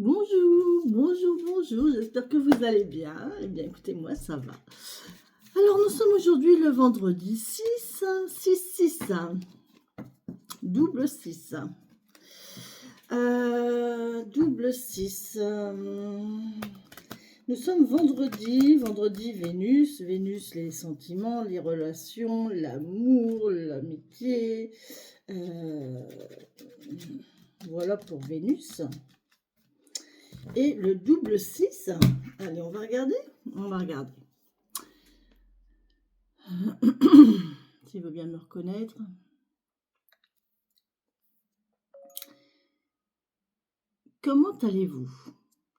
Bonjour, bonjour, bonjour, j'espère que vous allez bien. Eh bien, écoutez, moi, ça va. Alors, nous sommes aujourd'hui le vendredi 6, double 6. Double 6. Nous sommes vendredi Vénus, les sentiments, les relations, l'amour, l'amitié. Voilà pour Vénus. Et le double 6, allez, on va regarder. S'il veut bien me reconnaître. Comment allez-vous?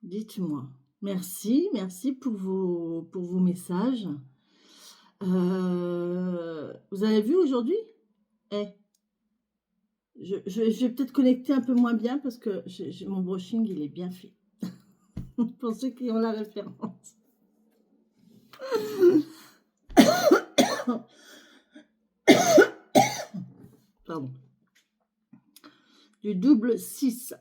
Dites-moi. Merci pour vos messages. Vous avez vu aujourd'hui? Je vais peut-être connecter un peu moins bien parce que mon brushing, il est bien fait. Pour ceux qui ont la référence. Pardon. Du double 6.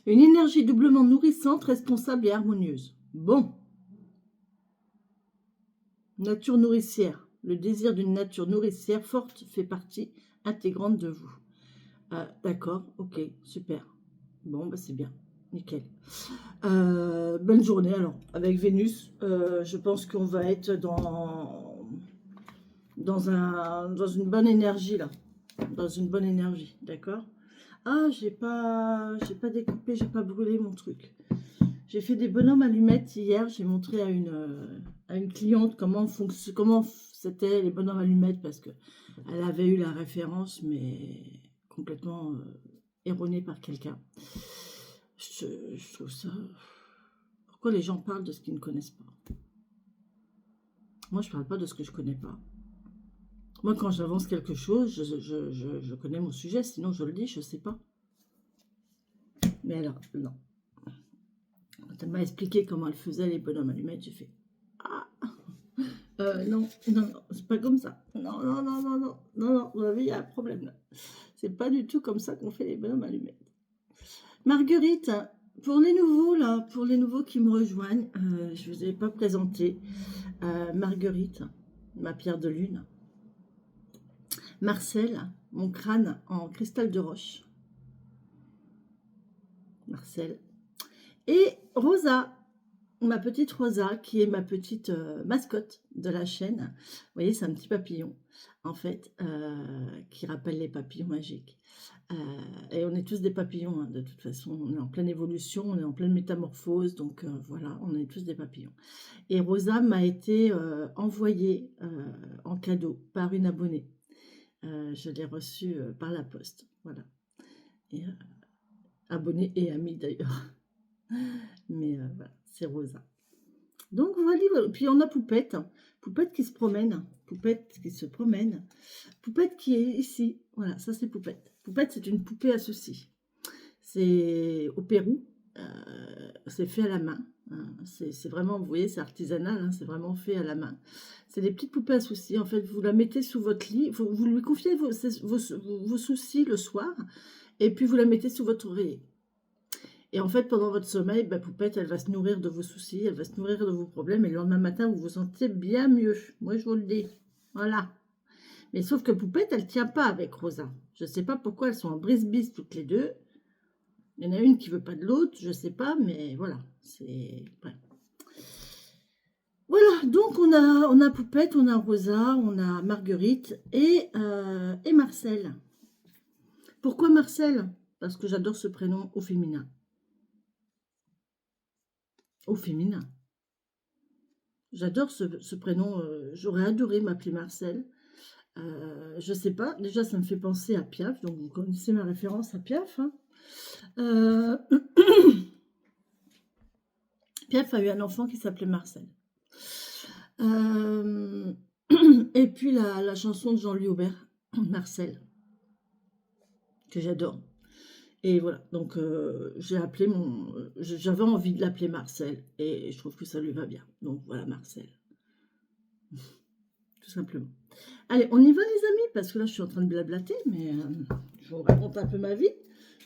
Une énergie doublement nourrissante, responsable et harmonieuse. Bon. Nature nourricière. Le désir d'une nature nourricière forte fait partie intégrante de vous. D'accord, ok, super. Bon, bah c'est bien, nickel. Bonne journée alors, avec Vénus. Je pense qu'on va être dans une bonne énergie là. Dans une bonne énergie, d'accord. Ah, j'ai pas découpé, j'ai pas brûlé mon truc. J'ai fait des bonhommes allumettes hier. J'ai montré à une cliente comment c'était les bonhommes allumettes parce que elle avait eu la référence, mais complètement erronée par quelqu'un. Je trouve ça. Pourquoi les gens parlent de ce qu'ils ne connaissent pas? Moi, je parle pas de ce que je connais pas. Moi, quand j'avance quelque chose, je connais mon sujet, sinon je le dis, je sais pas. Mais alors, non. Quand elle m'a expliqué comment elle faisait les bonhommes allumettes, j'ai fait ah. Non, c'est pas comme ça. Non, vous voyez, il y a un problème là. C'est pas du tout comme ça qu'on fait les bonhommes allumettes. Marguerite, pour les nouveaux là, pour les nouveaux qui me rejoignent, je vous ai pas présenté Marguerite, ma pierre de lune. Marcel, mon crâne en cristal de roche. Marcel. Et Rosa, ma petite Rosa, qui est ma petite mascotte de la chaîne. Vous voyez, c'est un petit papillon, en fait, qui rappelle les papillons magiques. Et on est tous des papillons, hein, de toute façon. On est en pleine évolution, on est en pleine métamorphose, donc voilà, on est tous des papillons. Et Rosa m'a été envoyée en cadeau par une abonnée. Je l'ai reçue par la poste, voilà. Et, abonnée et amie d'ailleurs. Mais voilà, c'est Rosa. Donc voilà, puis on a Poupette, Poupette qui se promène, Poupette qui se promène, Poupette qui est ici, voilà, ça c'est Poupette. Poupette, c'est une poupée à soucis. C'est au Pérou, c'est fait à la main, hein. C'est vraiment, vous voyez, c'est artisanal, hein, c'est vraiment fait à la main. C'est des petites poupées à soucis, en fait, vous la mettez sous votre lit, vous lui confiez vos soucis le soir, et puis vous la mettez sous votre oreiller. Et en fait, pendant votre sommeil, bah, Poupette, elle va se nourrir de vos soucis, elle va se nourrir de vos problèmes, et le lendemain matin, vous vous sentez bien mieux. Moi, je vous le dis. Voilà. Mais sauf que Poupette, elle ne tient pas avec Rosa. Je ne sais pas pourquoi elles sont en brise-bise toutes les deux. Il y en a une qui veut pas de l'autre, je ne sais pas, mais voilà. C'est... Ouais. Voilà, donc on a Poupette, on a Rosa, on a Marguerite et Marcel. Pourquoi Marcel? Parce que j'adore ce prénom au féminin. Au féminin. J'adore ce prénom. J'aurais adoré m'appeler Marcel. Je sais pas. Déjà, ça me fait penser à Piaf. Donc, vous connaissez ma référence à Piaf. Hein. Piaf a eu un enfant qui s'appelait Marcel. Et puis, la chanson de Jean-Louis Aubert, Marcel, que j'adore. Et voilà, donc j'ai appelé j'avais envie de l'appeler Marcel et je trouve que ça lui va bien. Donc voilà Marcel, tout simplement. Allez, on y va les amis, parce que là je suis en train de blablater, mais je vous raconte un peu ma vie.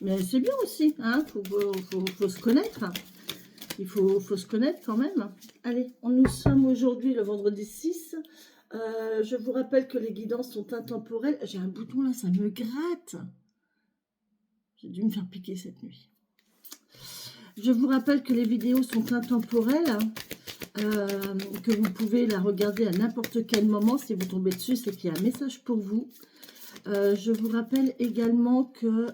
Mais c'est bien aussi, hein, faut se connaître. Faut se connaître quand même. Allez, nous sommes aujourd'hui le vendredi 6. Je vous rappelle que les guidances sont intemporelles. J'ai un bouton là, ça me gratte. J'ai dû me faire piquer cette nuit. Je vous rappelle que les vidéos sont intemporelles, que vous pouvez la regarder à n'importe quel moment. Si vous tombez dessus, c'est qu'il y a un message pour vous. Je vous rappelle également que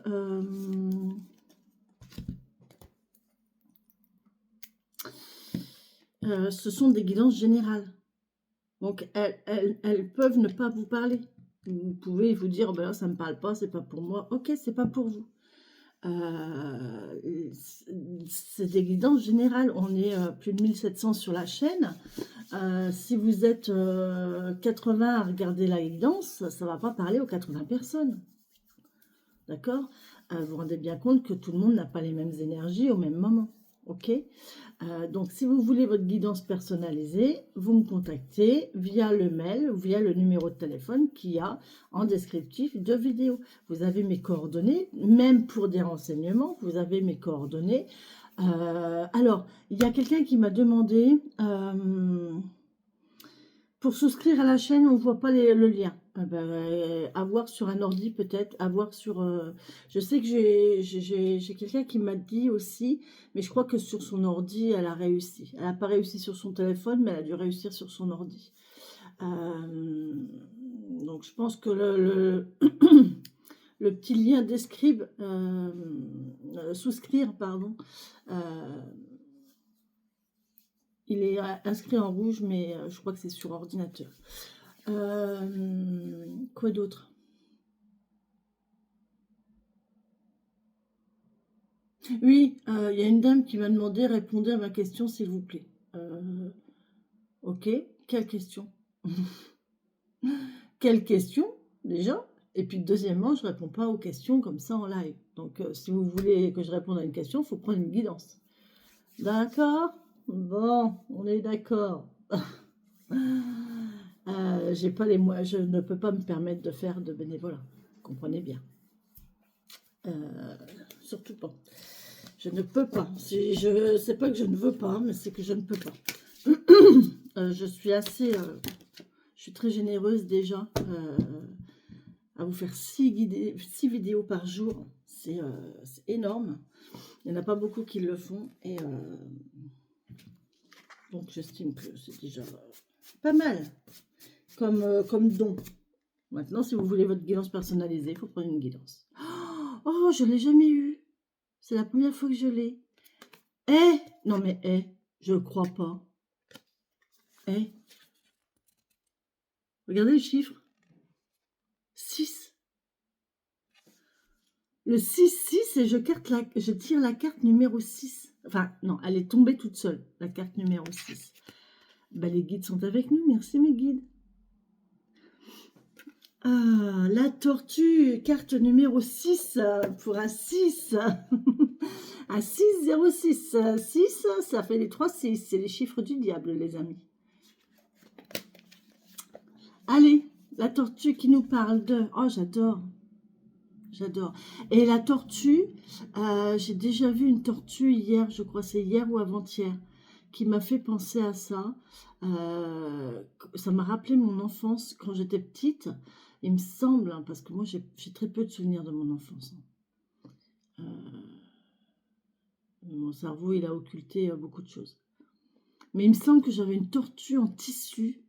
ce sont des guidances générales. Donc, elles peuvent ne pas vous parler. Vous pouvez vous dire, ben là, ça ne me parle pas, c'est pas pour moi. Ok, c'est pas pour vous. C'est des guidances générales. On est plus de 1700 sur la chaîne. Si vous êtes 80 à regarder la guidance, ça ne va pas parler aux 80 personnes. D'accord? Vous vous rendez bien compte que tout le monde n'a pas les mêmes énergies au même moment. Ok? Donc, si vous voulez votre guidance personnalisée, vous me contactez via le mail ou via le numéro de téléphone qu'il y a en descriptif de vidéo. Vous avez mes coordonnées, même pour des renseignements, vous avez mes coordonnées. Alors, il y a quelqu'un qui m'a demandé, pour souscrire à la chaîne, on ne voit pas le lien. À voir sur un ordi peut-être, à voir sur... je sais que j'ai quelqu'un qui m'a dit aussi, mais je crois que sur son ordi, elle a réussi. Elle n'a pas réussi sur son téléphone, mais elle a dû réussir sur son ordi. Donc je pense que le petit lien describe, souscrire, pardon, il est inscrit en rouge, mais je crois que c'est sur ordinateur. Quoi d'autre? Oui, il y a une dame qui m'a demandé, répondez à ma question s'il vous plaît. Ok, quelle question? Quelle question déjà? Et puis deuxièmement, je ne réponds pas aux questions comme ça en live. Donc si vous voulez que je réponde à une question, il faut prendre une guidance. D'accord? Bon, on est d'accord. J'ai pas les moyens, je ne peux pas me permettre de faire de bénévolat. Comprenez bien. Surtout pas. Je ne peux pas. C'est pas que je ne veux pas, mais c'est que je ne peux pas. Je suis assez... je suis très généreuse déjà. À vous faire 6 vidéos par jour. C'est énorme. Il n'y en a pas beaucoup qui le font. Et donc j'estime que c'est déjà pas mal comme don. Maintenant, si vous voulez votre guidance personnalisée, il faut prendre une guidance. Oh, je ne l'ai jamais eu. C'est la première fois que je l'ai. Non mais je ne crois pas. Regardez le chiffre. 6. Le 6 et je tire la carte numéro 6. Enfin, non, elle est tombée toute seule, la carte numéro 6. Ben, les guides sont avec nous. Merci mes guides. Ah, la tortue, carte numéro 6 pour un 6. Un 6, 0, 6. 6, ça fait les 3 6. C'est les chiffres du diable, les amis. Allez, la tortue qui nous parle de... Oh, j'adore. J'adore. Et la tortue, j'ai déjà vu une tortue hier, je crois c'est hier ou avant-hier, qui m'a fait penser à ça. Ça m'a rappelé mon enfance quand j'étais petite. Il me semble, hein, parce que moi j'ai très peu de souvenirs de mon enfance. Mon cerveau, il a occulté beaucoup de choses. Mais il me semble que j'avais une tortue en tissu.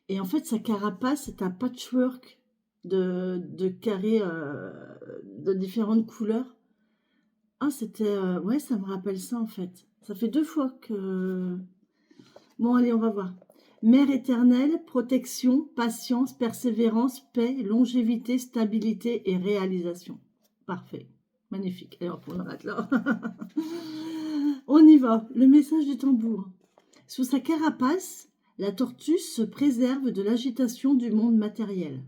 Et en fait, sa carapace, c'est un patchwork de carrés de différentes couleurs. Ah, c'était... ouais, ça me rappelle ça, en fait. Ça fait 2 fois que... Bon, allez, on va voir. Mère éternelle, protection, patience, persévérance, paix, longévité, stabilité et réalisation. Parfait. Magnifique. Allez, on arrête là. On y va. Le message du tambour. Sous sa carapace, la tortue se préserve de l'agitation du monde matériel.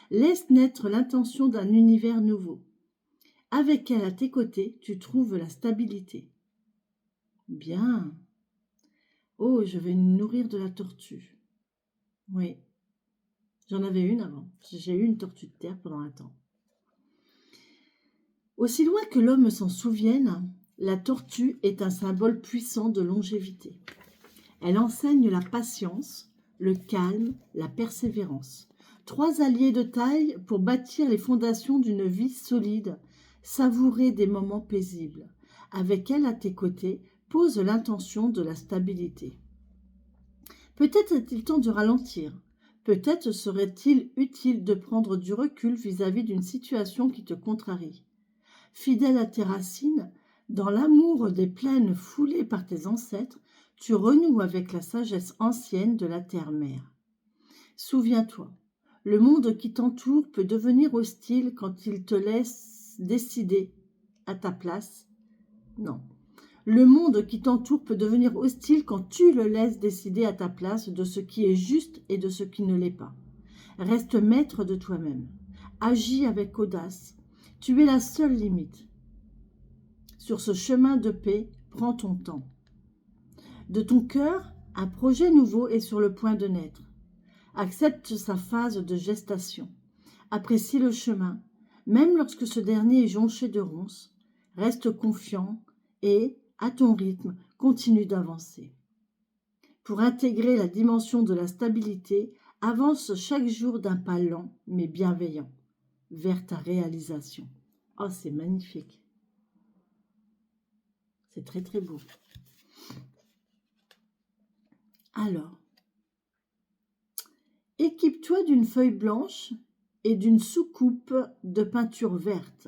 Laisse naître l'intention d'un univers nouveau. Avec elle à tes côtés, tu trouves la stabilité. Bien. Oh, je vais me nourrir de la tortue. Oui, j'en avais une avant. J'ai eu une tortue de terre pendant un temps. Aussi loin que l'homme s'en souvienne, la tortue est un symbole puissant de longévité. Elle enseigne la patience, le calme, la persévérance. 3 alliés de taille pour bâtir les fondations d'une vie solide, savourer des moments paisibles. Avec elle à tes côtés, pose l'intention de la stabilité. Peut-être est-il temps de ralentir. Peut-être serait-il utile de prendre du recul vis-à-vis d'une situation qui te contrarie. Fidèle à tes racines, dans l'amour des plaines foulées par tes ancêtres, tu renoues avec la sagesse ancienne de la terre-mère. Souviens-toi, le monde qui t'entoure peut devenir hostile quand il te laisse décider à ta place. Non. Le monde qui t'entoure peut devenir hostile quand tu le laisses décider à ta place de ce qui est juste et de ce qui ne l'est pas. Reste maître de toi-même. Agis avec audace. Tu es la seule limite. Sur ce chemin de paix, prends ton temps. De ton cœur, un projet nouveau est sur le point de naître. Accepte sa phase de gestation. Apprécie le chemin, même lorsque ce dernier est jonché de ronces. Reste confiant et, à ton rythme, continue d'avancer. Pour intégrer la dimension de la stabilité, avance chaque jour d'un pas lent mais bienveillant vers ta réalisation. Oh, c'est magnifique. C'est très très beau. Alors, équipe-toi d'une feuille blanche et d'une soucoupe de peinture verte.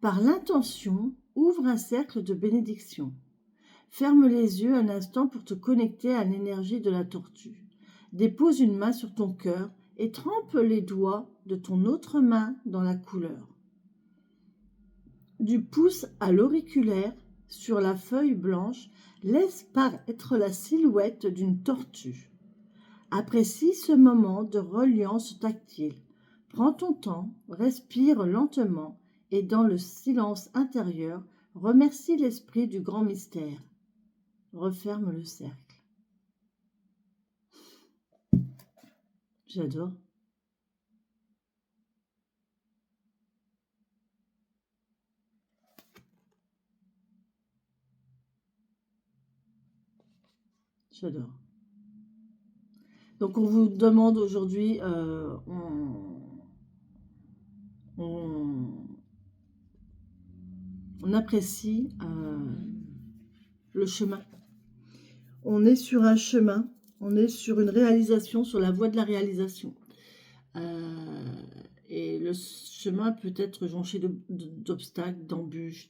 Par l'intention, ouvre un cercle de bénédiction. Ferme les yeux un instant pour te connecter à l'énergie de la tortue. Dépose une main sur ton cœur et trempe les doigts de ton autre main dans la couleur. Du pouce à l'auriculaire, sur la feuille blanche, laisse paraître la silhouette d'une tortue. Apprécie ce moment de reliance tactile. Prends ton temps, respire lentement et dans le silence intérieur, remercie l'esprit du grand mystère. Referme le cercle. J'adore. J'adore. Donc on vous demande aujourd'hui, on apprécie le chemin. On est sur un chemin, on est sur une réalisation, sur la voie de la réalisation. Et le chemin peut être jonché d'obstacles, d'embûches.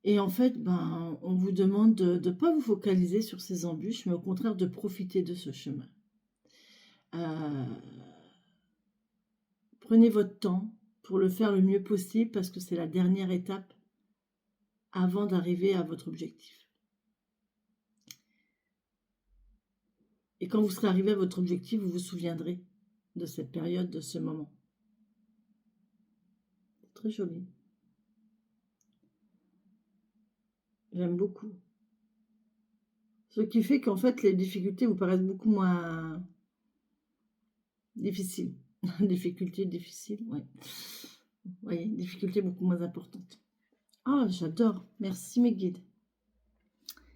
Et en fait, on vous demande de ne pas vous focaliser sur ces embûches, mais au contraire de profiter de ce chemin. Prenez votre temps pour le faire le mieux possible parce que c'est la dernière étape avant d'arriver à votre objectif. Et quand vous serez arrivé à votre objectif, vous vous souviendrez de cette période, de ce moment. C'est très joli. J'aime beaucoup. Ce qui fait qu'en fait, les difficultés vous paraissent beaucoup moins difficiles. Difficultés difficiles, ouais. Vous voyez, difficultés beaucoup moins importantes. Ah, j'adore. Merci mes guides.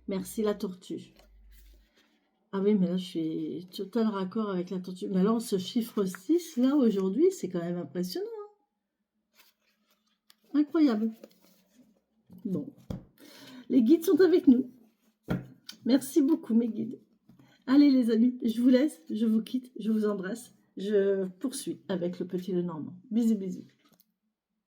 Merci la tortue. Ah oui, mais là, je suis total raccord avec la tortue. Mais alors, ce chiffre 6, là, aujourd'hui, c'est quand même impressionnant. Hein. Incroyable. Bon. Les guides sont avec nous. Merci beaucoup, mes guides. Allez, les amis, je vous laisse, je vous quitte, je vous embrasse. Je poursuis avec le petit Lenormand. Bisous, bisous.